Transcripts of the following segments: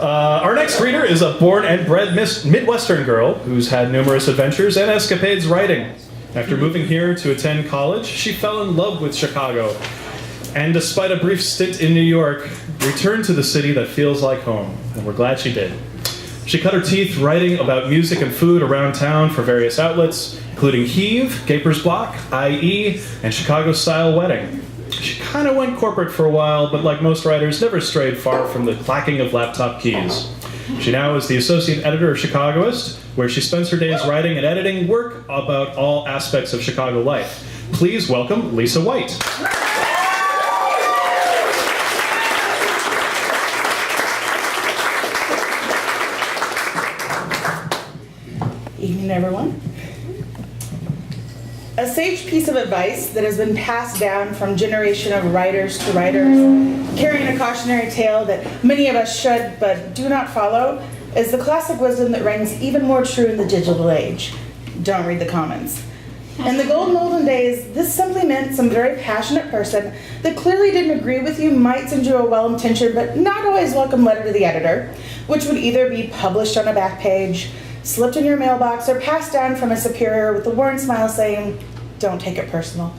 Our next reader is a born and bred Midwestern girl who's had numerous adventures and escapades writing. After moving here to attend college, she fell in love with Chicago, and despite a brief stint in New York, returned to the city that feels like home, and we're glad she did. She cut her teeth writing about music and food around town for various outlets, including Heave, Gaper's Block, IE, and Chicago Style Wedding. She kind of went corporate for a while, but like most writers, never strayed far from the clacking of laptop keys. She now is the associate editor of Chicagoist, where she spends her days writing and editing work about all aspects of Chicago life. Please welcome Lisa White. Evening, everyone. A sage piece of advice that has been passed down from generation of writers to writers, carrying a cautionary tale that many of us should but do not follow, is the classic wisdom that rings even more true in the digital age. Don't read the comments. In the golden olden days, this simply meant some very passionate person that clearly didn't agree with you might send you a well-intentioned but not always welcome letter to the editor, which would either be published on a back page, slipped in your mailbox, or passed down from a superior with a worn smile saying, "Don't take it personal."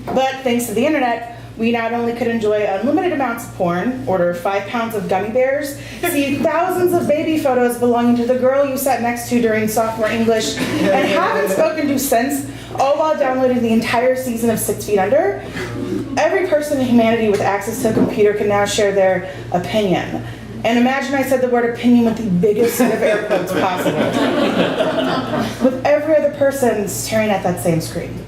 But thanks to the internet, we not only could enjoy unlimited amounts of porn, order 5 pounds of gummy bears, see thousands of baby photos belonging to the girl you sat next to during sophomore English, and haven't spoken to since, all while downloading the entire season of 6 Feet Under. Every person in humanity with access to a computer can now share their opinion. And imagine I said the word opinion with the biggest set of air quotes possible. With every other person staring at that same screen.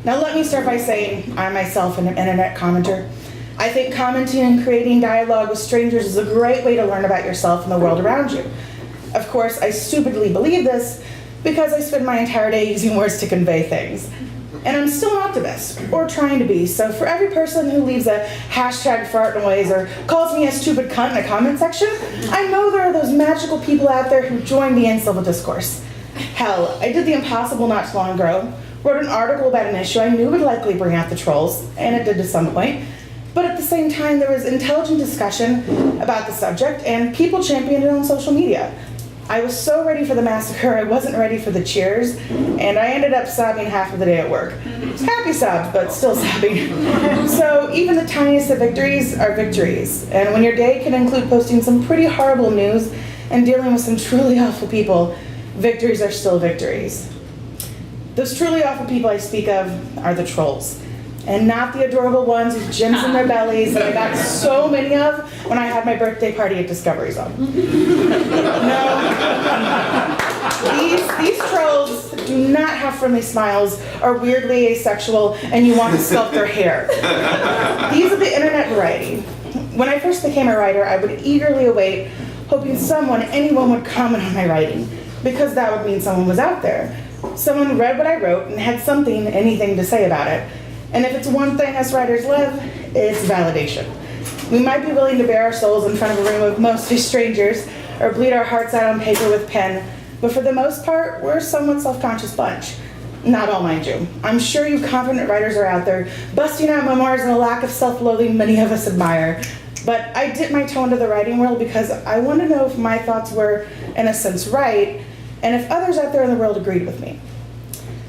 Now let me start by saying, I myself am an internet commenter. I think commenting and creating dialogue with strangers is a great way to learn about yourself and the world around you. Of course, I stupidly believe this because I spend my entire day using words to convey things. And I'm still an optimist, or trying to be, so for every person who leaves a hashtag fart noise or calls me a stupid cunt in a comment section, I know there are those magical people out there who join me in civil discourse. Hell, I did the impossible not too long ago, wrote an article about an issue I knew would likely bring out the trolls, and it did to some point, but at the same time there was intelligent discussion about the subject, and people championed it on social media. I was so ready for the massacre, I wasn't ready for the cheers, and I ended up sobbing half of the day at work. Happy sobs, but still sobbing. So even the tiniest of victories are victories, and when your day can include posting some pretty horrible news and dealing with some truly awful people, victories are still victories. Those truly awful people I speak of are the trolls. And not the adorable ones with gems in their bellies that I got so many of when I had my birthday party at Discovery Zone. No. These trolls do not have friendly smiles, are weirdly asexual, and you want to sculpt their hair. These are the internet variety. When I first became a writer, I would eagerly await, hoping anyone would comment on my writing, because that would mean someone was out there. Someone read what I wrote and had anything to say about it. And if it's one thing us writers love, it's validation. We might be willing to bare our souls in front of a room of mostly strangers, or bleed our hearts out on paper with pen, but for the most part, we're a somewhat self-conscious bunch. Not all, mind you. I'm sure you confident writers are out there, busting out memoirs and a lack of self-loathing many of us admire. But I dipped my toe into the writing world because I want to know if my thoughts were, in a sense, right, and if others out there in the world agreed with me.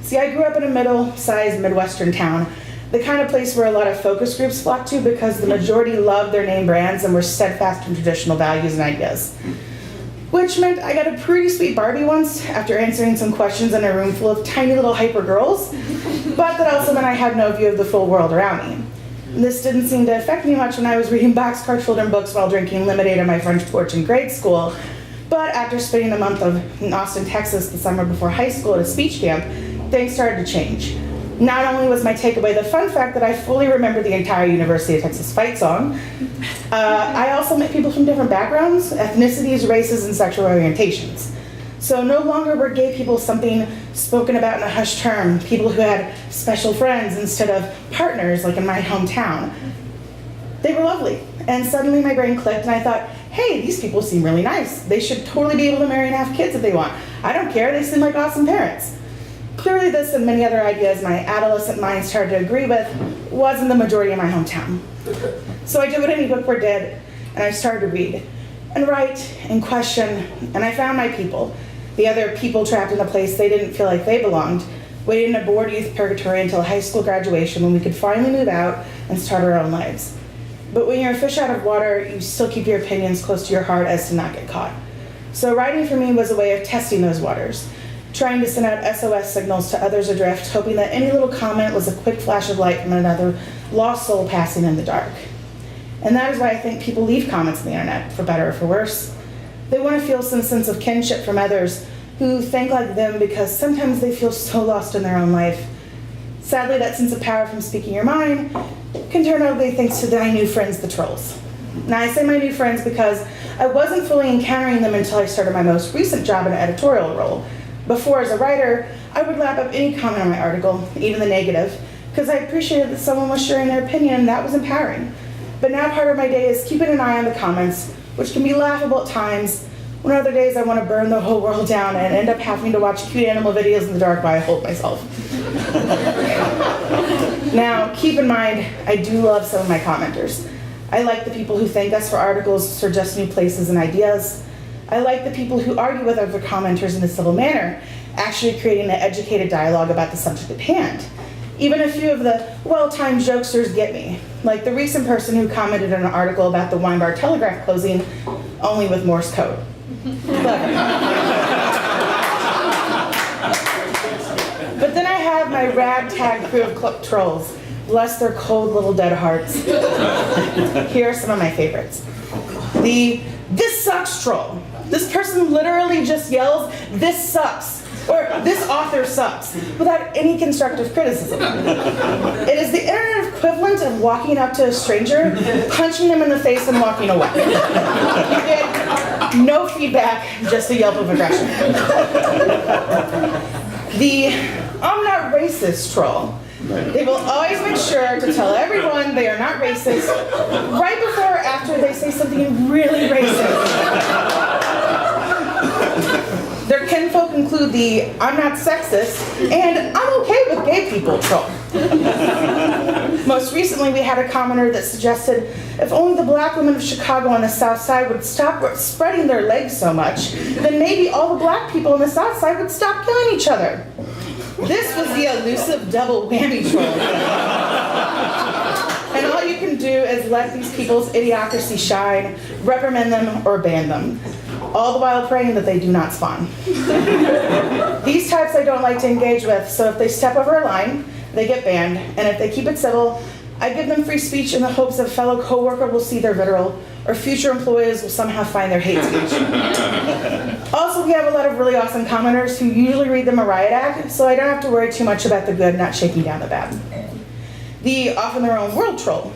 See, I grew up in a middle-sized Midwestern town, the kind of place where a lot of focus groups flock to because the majority loved their name brands and were steadfast in traditional values and ideas. Which meant I got a pretty sweet Barbie once after answering some questions in a room full of tiny little hyper girls, but that also meant I had no view of the full world around me. This didn't seem to affect me much when I was reading boxcar children books while drinking lemonade on my French porch in grade school, but after spending a month in Austin, Texas the summer before high school at a speech camp, things started to change. Not only was my takeaway the fun fact that I fully remember the entire University of Texas fight song, I also met people from different backgrounds, ethnicities, races, and sexual orientations. So no longer were gay people something spoken about in a hushed term, people who had special friends instead of partners like in my hometown. They were lovely, and suddenly my brain clicked and I thought, hey, these people seem really nice. They should totally be able to marry and have kids if they want. I don't care, they seem like awesome parents. Clearly this and many other ideas my adolescent mind started to agree with wasn't the majority of my hometown. So I did what any bookworm did, and I started to read. and write and question, and I found my people, the other people trapped in a place they didn't feel like they belonged, waiting in a bored youth purgatory until high school graduation when we could finally move out and start our own lives. But when you're a fish out of water, you still keep your opinions close to your heart as to not get caught. So writing for me was a way of testing those waters, trying to send out SOS signals to others adrift, hoping that any little comment was a quick flash of light from another lost soul passing in the dark. And that is why I think people leave comments on the internet, for better or for worse. They want to feel some sense of kinship from others who think like them because sometimes they feel so lost in their own life. Sadly, that sense of power from speaking your mind can turn ugly thanks to my new friends, the trolls. Now, I say my new friends because I wasn't fully encountering them until I started my most recent job in an editorial role. Before, as a writer, I would lap up any comment on my article, even the negative, because I appreciated that someone was sharing their opinion and that was empowering. But now part of my day is keeping an eye on the comments, which can be laughable at times, when other days I want to burn the whole world down and end up having to watch cute animal videos in the dark while I hold myself. Now, keep in mind, I do love some of my commenters. I like the people who thank us for articles, suggest new places and ideas. I like the people who argue with other commenters in a civil manner, actually creating an educated dialogue about the subject at hand. Even a few of the well-timed jokesters get me, like the recent person who commented on an article about the wine bar Telegraph closing, only with Morse code. Clever. But then I have my ragtag crew of trolls. Bless their cold little dead hearts. Here are some of my favorites. The "this sucks" troll. This person literally just yells, "this sucks," or "this author sucks," without any constructive criticism. It is the internet equivalent of walking up to a stranger, punching them in the face and walking away. You get no feedback, just a yelp of aggression. The "I'm not racist" troll. They will always make sure to tell everyone they are not racist right before or after they say something really racist. Their kinfolk include the "I'm not sexist" and "I'm okay with gay people" troll. Most recently, we had a commenter that suggested if only the black women of Chicago on the South Side would stop spreading their legs so much, then maybe all the black people on the South Side would stop killing each other. This was the elusive double whammy troll. And all you can do is let these people's idiocracy shine, reprimand them, or ban them, all the while praying that they do not spawn. These types I don't like to engage with, so if they step over a line, they get banned, and if they keep it civil, I give them free speech in the hopes that a fellow coworker will see their vitriol, or future employees will somehow find their hate speech. Also, we have a lot of really awesome commenters who usually read the Mariah Act, so I don't have to worry too much about the good not shaking down the bad. The off in their own world troll.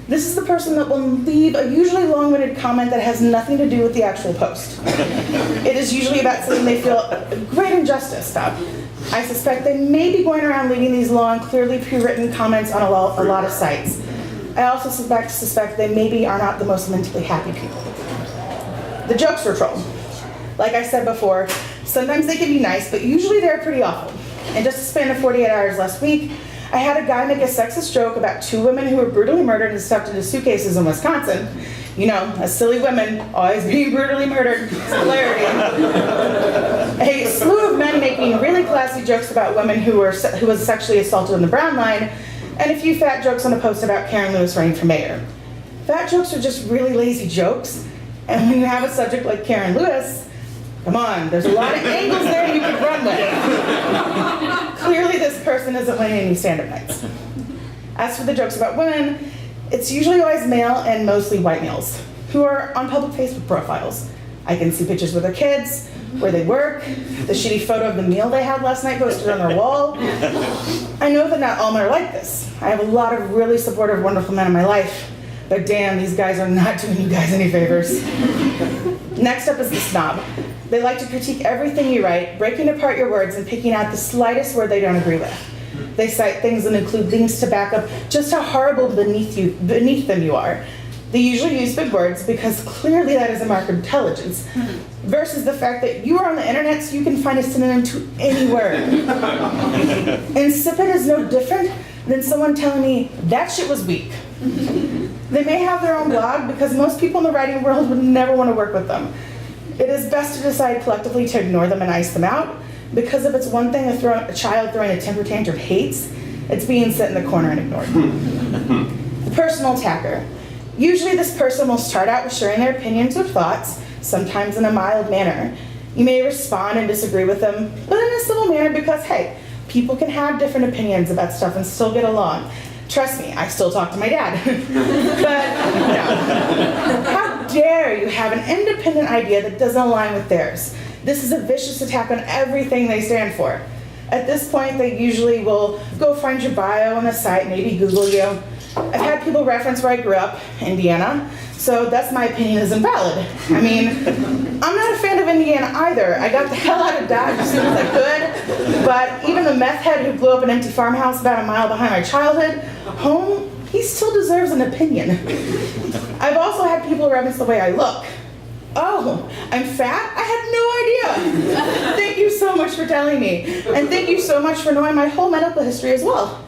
This is the person that will leave a usually long-winded comment that has nothing to do with the actual post. It is usually about something they feel great injustice about. I suspect they may be going around leaving these long, clearly pre-written comments on a lot of sites. I also suspect they maybe are not the most mentally happy people. The jokester troll. Like I said before, sometimes they can be nice, but usually they're pretty awful. In just a span of 48 hours last week, I had a guy make a sexist joke about 2 women who were brutally murdered and stuffed into suitcases in Wisconsin. You know, as silly women, always being brutally murdered. Hilarity. A slew of men making really classy jokes about women who was sexually assaulted on the Brown line, and a few fat jokes on a post about Karen Lewis running for mayor. Fat jokes are just really lazy jokes, and when you have a subject like Karen Lewis, come on, there's a lot of angles there you could run with. Clearly this person isn't winning any stand-up nights. As for the jokes about women, it's usually always male and mostly white males who are on public Facebook profiles. I can see pictures with their kids, where they work, the shitty photo of the meal they had last night posted on their wall. I know that not all men are like this. I have a lot of really supportive, wonderful men in my life, but damn, these guys are not doing you guys any favors. Next up is the snob. They like to critique everything you write, breaking apart your words and picking out the slightest word they don't agree with. They cite things and include links to back up just how horrible beneath them you are. They usually use big words because clearly that is a mark of intelligence, versus the fact that you are on the internet so you can find a synonym to any word. Insipid is no different than someone telling me that shit was weak. They may have their own blog because most people in the writing world would never want to work with them. It is best to decide collectively to ignore them and ice them out, because if it's one thing a child throwing a temper tantrum hates, it's being set in the corner and ignored. The personal attacker. Usually this person will start out with sharing their opinions or thoughts, sometimes in a mild manner. You may respond and disagree with them, but in a civil manner because, hey, people can have different opinions about stuff and still get along. Trust me, I still talk to my dad. But no. How dare you have an independent idea that doesn't align with theirs? This is a vicious attack on everything they stand for. At this point, they usually will go find your bio on the site, maybe Google you. I've had people reference where I grew up, Indiana, so that's my opinion is invalid. I mean, I'm not a fan of Indiana either. I got the hell out of Dodge as soon as I could, but even the meth head who blew up an empty farmhouse about a mile behind my childhood home, he still deserves an opinion. I've also had people reference the way I look. Oh, I'm fat? I had no idea. Thank you so much for telling me. And thank you so much for knowing my whole medical history as well.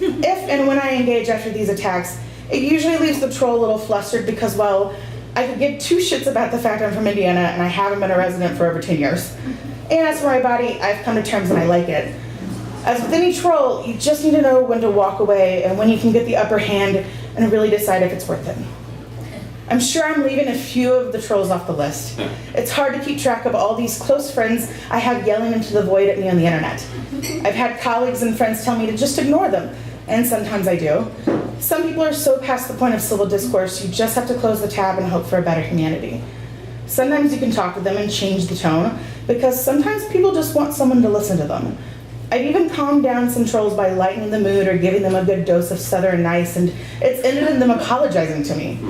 If and when I engage after these attacks, it usually leaves the troll a little flustered because, well, I could give two shits about the fact I'm from Indiana and I haven't been a resident for over 10 years. And as for my body, I've come to terms and I like it. As with any troll, you just need to know when to walk away and when you can get the upper hand and really decide if it's worth it. I'm sure I'm leaving a few of the trolls off the list. It's hard to keep track of all these close friends I have yelling into the void at me on the internet. I've had colleagues and friends tell me to just ignore them, and sometimes I do. Some people are so past the point of civil discourse, you just have to close the tab and hope for a better humanity. Sometimes you can talk to them and change the tone, because sometimes people just want someone to listen to them. I've even calmed down some trolls by lightening the mood or giving them a good dose of Southern Nice, and it's ended in them apologizing to me.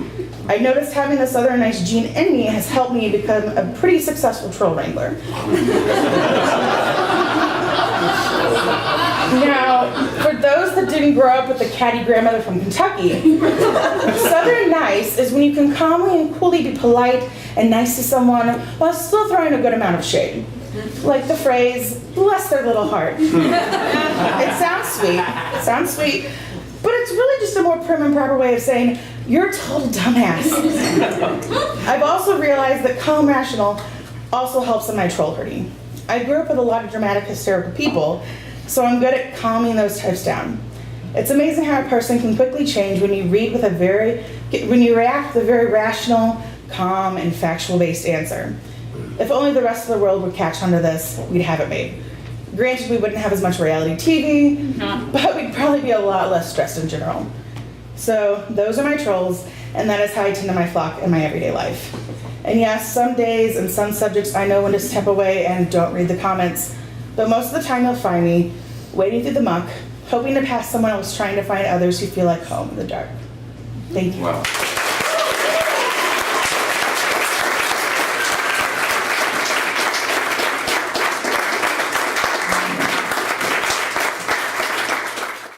I've noticed having the Southern Nice gene in me has helped me become a pretty successful troll wrangler. Now, for those that didn't grow up with a catty grandmother from Kentucky, Southern Nice is when you can calmly and coolly be polite and nice to someone while still throwing a good amount of shade. Like the phrase, bless their little heart. It sounds sweet, but it's really just a more prim and proper way of saying, you're a total dumbass. I've also realized that calm rational also helps in my troll herding. I grew up with a lot of dramatic, hysterical people, so I'm good at calming those types down. It's amazing how a person can quickly change when you react with a very rational, calm, and factual-based answer. If only the rest of the world would catch on to this, we'd have it made. Granted, we wouldn't have as much reality TV, but we'd probably be a lot less stressed in general. So those are my trolls, and that is how I tend to my flock in my everyday life. And yes, some days and some subjects I know when to step away and don't read the comments, but most of the time you'll find me wading through the muck, hoping to pass someone else trying to find others who feel like home in the dark. Thank you. Wow.